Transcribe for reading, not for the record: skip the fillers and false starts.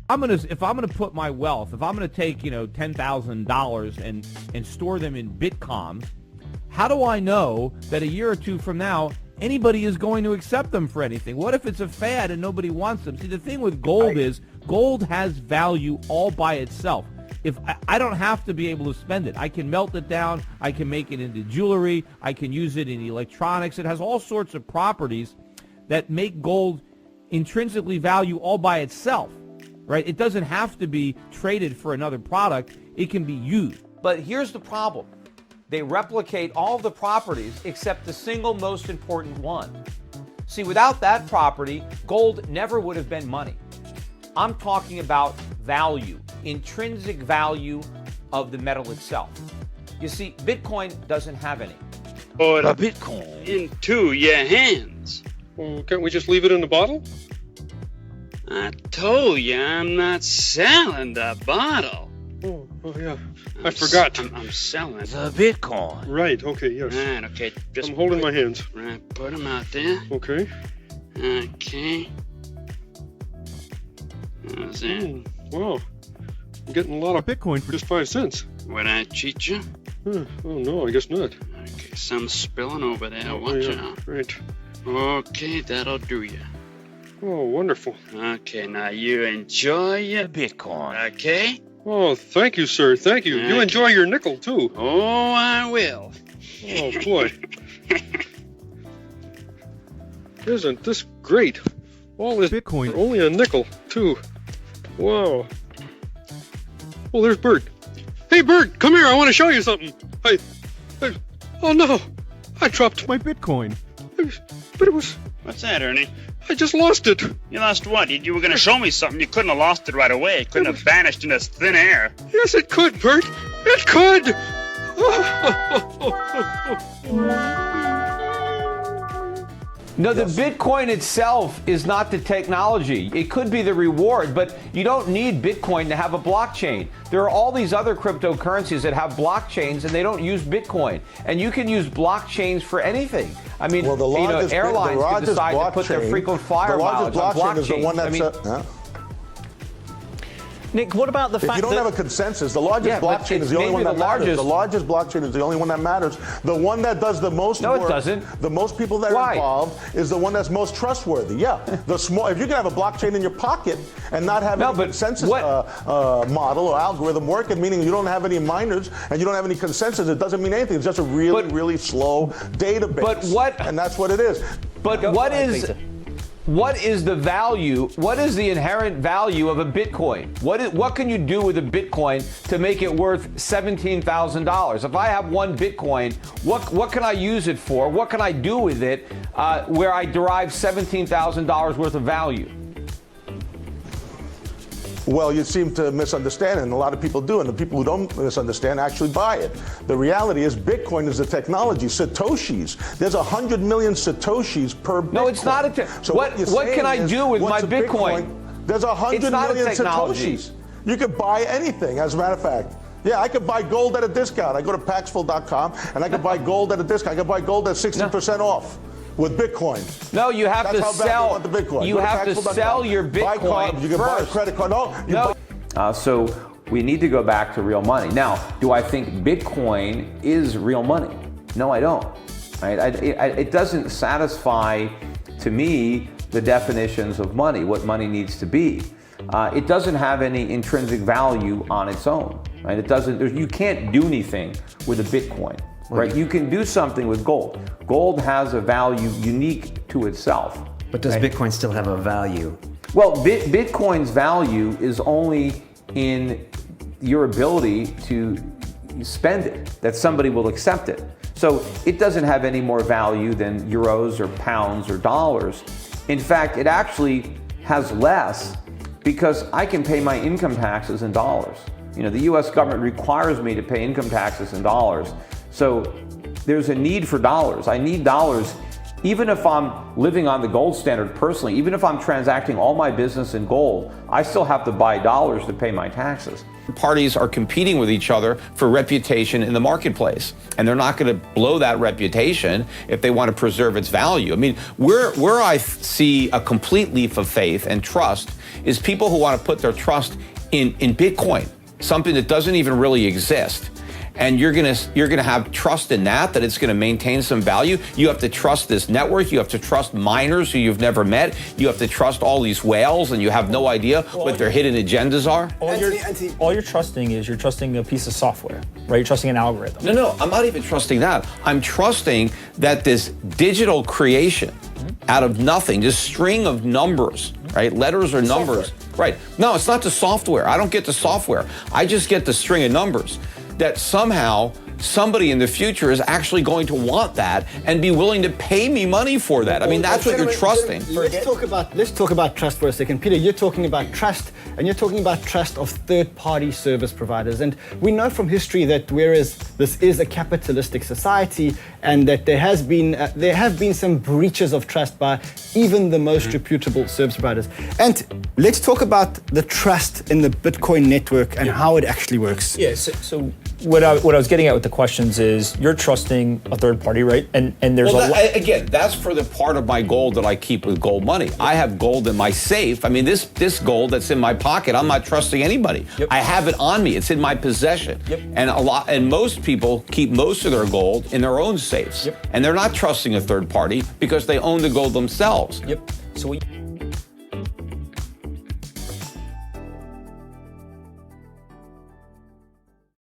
if I'm gonna put my wealth, if I'm gonna take $10,000 and store them in Bitcoin, how do I know that a year or two from now anybody is going to accept them for anything? What if it's a fad and nobody wants them? See, the thing with gold is gold has value all by itself. If I don't have to be able to spend it, I can melt it down, I can make it into jewelry, I can use it in electronics. It has all sorts of properties that make gold intrinsically value all by itself, right? It doesn't have to be traded for another product. It can be used. But here's the problem. They replicate all of the properties except the single most important one. See, without that property, gold never would have been money. I'm talking about value, intrinsic value of the metal itself. You see, Bitcoin doesn't have any. Put a Bitcoin into your hands. Well, can't we just leave it in the bottle? I told you I'm not selling the bottle. Oh yeah. I forgot. I'm selling the Bitcoin. Right, okay, yes. Right, okay. I'm holding my hands. Right, put them out there. Okay. Okay. How's that? Wow. I'm getting a lot of Bitcoin for just 5 cents. Would I cheat you? Oh no, I guess not. Okay, some spilling over there. Watch out. Right. Okay, that'll do you. Oh, wonderful. Okay, now you enjoy your Bitcoin, okay? Oh, thank you, sir. Thank you. You enjoy your nickel, too. Oh, I will. Oh, boy. Isn't this great? All this Bitcoin for only a nickel, too. Wow. Oh, there's Bert. Hey, Bert, come here. I want to show you something. Oh, no. I dropped my Bitcoin. But it was... What's that, Ernie? I just lost it. You lost what? You were going to show me something. You couldn't have lost it right away. It couldn't have vanished into thin air. Yes, it could, Bert. It could. No, the Bitcoin itself is not the technology. It could be the reward, but you don't need Bitcoin to have a blockchain. There are all these other cryptocurrencies that have blockchains and they don't use Bitcoin. And you can use blockchains for anything. I mean, airlines can decide to put their frequent flyer miles on blockchain is the one that's Nick, what about the fact that... If you don't have a consensus, the largest blockchain is the only one that matters. The largest blockchain is the only one that matters. The one that does the most work... No, it doesn't. The most people that are involved is the one that's most trustworthy. Yeah. If you can have a blockchain in your pocket and not have a consensus model or algorithm working, meaning you don't have any miners and you don't have any consensus, it doesn't mean anything. It's just a really slow database. And that's what it is. But what is the value? What is the inherent value of a Bitcoin? What can you do with a Bitcoin to make it worth $17,000? If I have one Bitcoin, what can I use it for? What can I do with it where I derive $17,000 worth of value? Well, you seem to misunderstand, and a lot of people do, and the people who don't misunderstand actually buy it. The reality is Bitcoin is a technology. Satoshis. There's 100 million Satoshis per Bitcoin. No, it's not a so what can I do with my Bitcoin? There's 100 million Satoshis. You could buy anything, as a matter of fact. Yeah, I could buy gold at a discount. I go to Paxful.com, and I could buy gold at a discount. I could buy gold at 60% off. With Bitcoin. No, you have to sell. The Bitcoin. You have to sell your Bitcoin first. You can buy a credit card. So we need to go back to real money. Now, do I think Bitcoin is real money? No, I don't. Right? It doesn't satisfy, to me, the definitions of money, what money needs to be. It doesn't have any intrinsic value on its own. Right? It doesn't. You can't do anything with a Bitcoin. Right, you can do something with gold. Gold has a value unique to itself. But does Bitcoin still have a value? Well, Bitcoin's value is only in your ability to spend it, that somebody will accept it. So it doesn't have any more value than euros or pounds or dollars. In fact, it actually has less because I can pay my income taxes in dollars. You know, the US government requires me to pay income taxes in dollars. So there's a need for dollars. I need dollars even if I'm living on the gold standard personally. Even if I'm transacting all my business in gold, I still have to buy dollars to pay my taxes. Parties are competing with each other for reputation in the marketplace, and they're not going to blow that reputation if they want to preserve its value. I mean, where I see a complete leap of faith and trust is people who want to put their trust in Bitcoin, something that doesn't even really exist. And you're gonna have trust in that it's gonna maintain some value. You have to trust this network. You have to trust miners who you've never met. You have to trust all these whales, and you have no idea what their hidden agendas are. All you're trusting is you're trusting a piece of software, right? You're trusting an algorithm. No, I'm not even trusting that. I'm trusting that this digital creation out of nothing, this string of numbers, right? Letters or numbers, right? No, it's not the software. I don't get the software. I just get the string of numbers. That somehow somebody in the future is actually going to want that and be willing to pay me money for that. I mean, that's what you're trusting. Let's talk about trust for a second. Peter, you're talking about trust, and you're talking about trust of third-party service providers. And we know from history that whereas this is a capitalistic society, and that there have been some breaches of trust by even the most reputable service providers. And let's talk about the trust in the Bitcoin network and how it actually works. Yeah. So what I was getting at with the questions is you're trusting a third party, right? And there's again, that's for the part of my gold that I keep with gold money. I have gold in my safe. I mean, this gold that's in my pocket, I'm not trusting anybody. Yep. I have it on me. It's in my possession. Yep. And most people keep most of their gold in their own safes. Yep. And they're not trusting a third party because they own the gold themselves. Yep. So